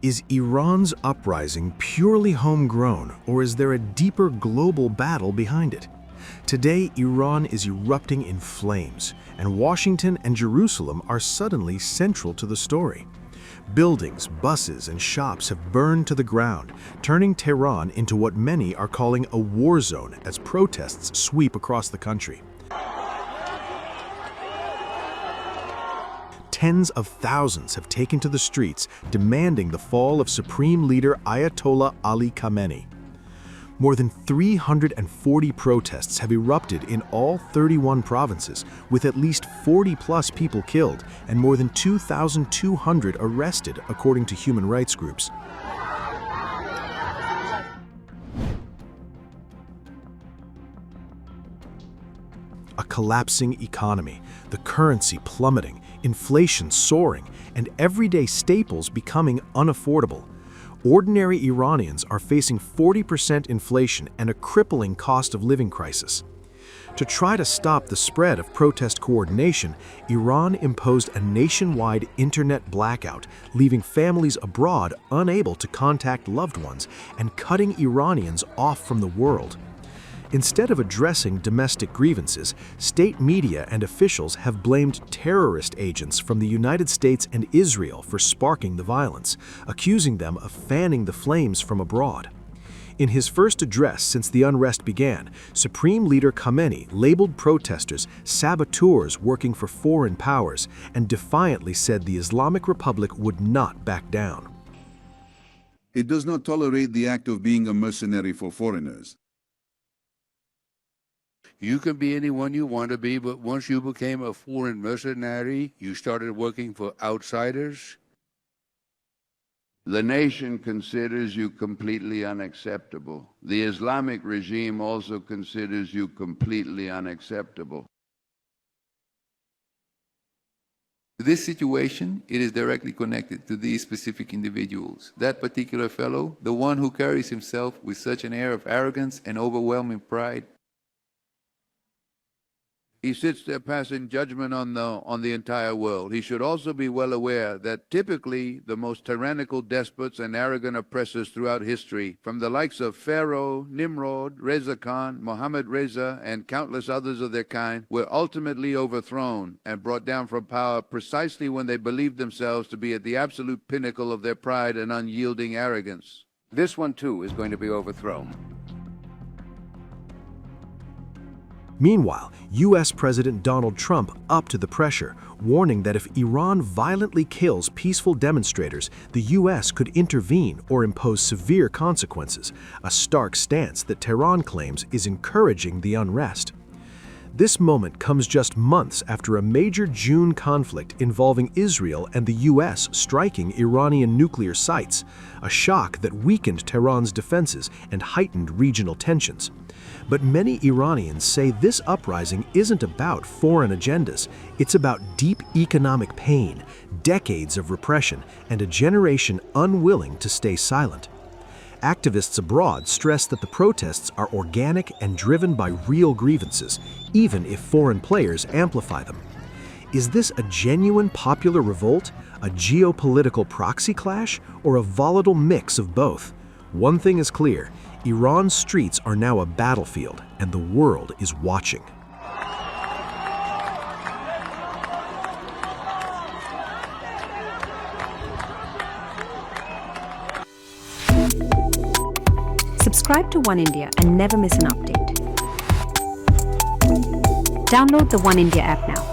Is Iran's uprising purely homegrown, or is there a deeper global battle behind it? Today, Iran is erupting in flames, and Washington and Jerusalem are suddenly central to the story. Buildings, buses, and shops have burned to the ground, turning Tehran into what many are calling a war zone as protests sweep across the country. Tens of thousands have taken to the streets demanding the fall of Supreme Leader Ayatollah Ali Khamenei. More than 340 protests have erupted in all 31 provinces, with at least 40+ people killed and more than 2,200 arrested, according to human rights groups. A collapsing economy, the currency plummeting, inflation soaring, and everyday staples becoming unaffordable. Ordinary Iranians are facing 40% inflation and a crippling cost of living crisis. To try to stop the spread of protest coordination, Iran imposed a nationwide internet blackout, leaving families abroad unable to contact loved ones and cutting Iranians off from the world. Instead of addressing domestic grievances, state media and officials have blamed terrorist agents from the United States and Israel for sparking the violence, accusing them of fanning the flames from abroad. In his first address since the unrest began, Supreme Leader Khamenei labeled protesters saboteurs working for foreign powers and defiantly said the Islamic Republic would not back down. It does not tolerate the act of being a mercenary for foreigners. You can be anyone you want to be, but once you became a foreign mercenary, you started working for outsiders. The nation considers you completely unacceptable. The Islamic regime also considers you completely unacceptable. This situation, it is directly connected to these specific individuals. That particular fellow, the one who carries himself with such an air of arrogance and overwhelming pride. He sits there passing judgment on the entire world. He should also be well aware that typically the most tyrannical despots and arrogant oppressors throughout history, from the likes of Pharaoh, Nimrod, Reza Khan, Mohammad Reza, and countless others of their kind, were ultimately overthrown and brought down from power precisely when they believed themselves to be at the absolute pinnacle of their pride and unyielding arrogance. This one too is going to be overthrown. Meanwhile, U.S. President Donald Trump upped the pressure, warning that if Iran violently kills peaceful demonstrators, the U.S. could intervene or impose severe consequences, a stark stance that Tehran claims is encouraging the unrest. This moment comes just months after a major June conflict involving Israel and the U.S. striking Iranian nuclear sites, a shock that weakened Tehran's defenses and heightened regional tensions. But many Iranians say this uprising isn't about foreign agendas. It's about deep economic pain, decades of repression, and a generation unwilling to stay silent. Activists abroad stress that the protests are organic and driven by real grievances, even if foreign players amplify them. Is this a genuine popular revolt, a geopolitical proxy clash, or a volatile mix of both? One thing is clear: Iran's streets are now a battlefield, and the world is watching. Subscribe to One India and never miss an update. Download the One India app now.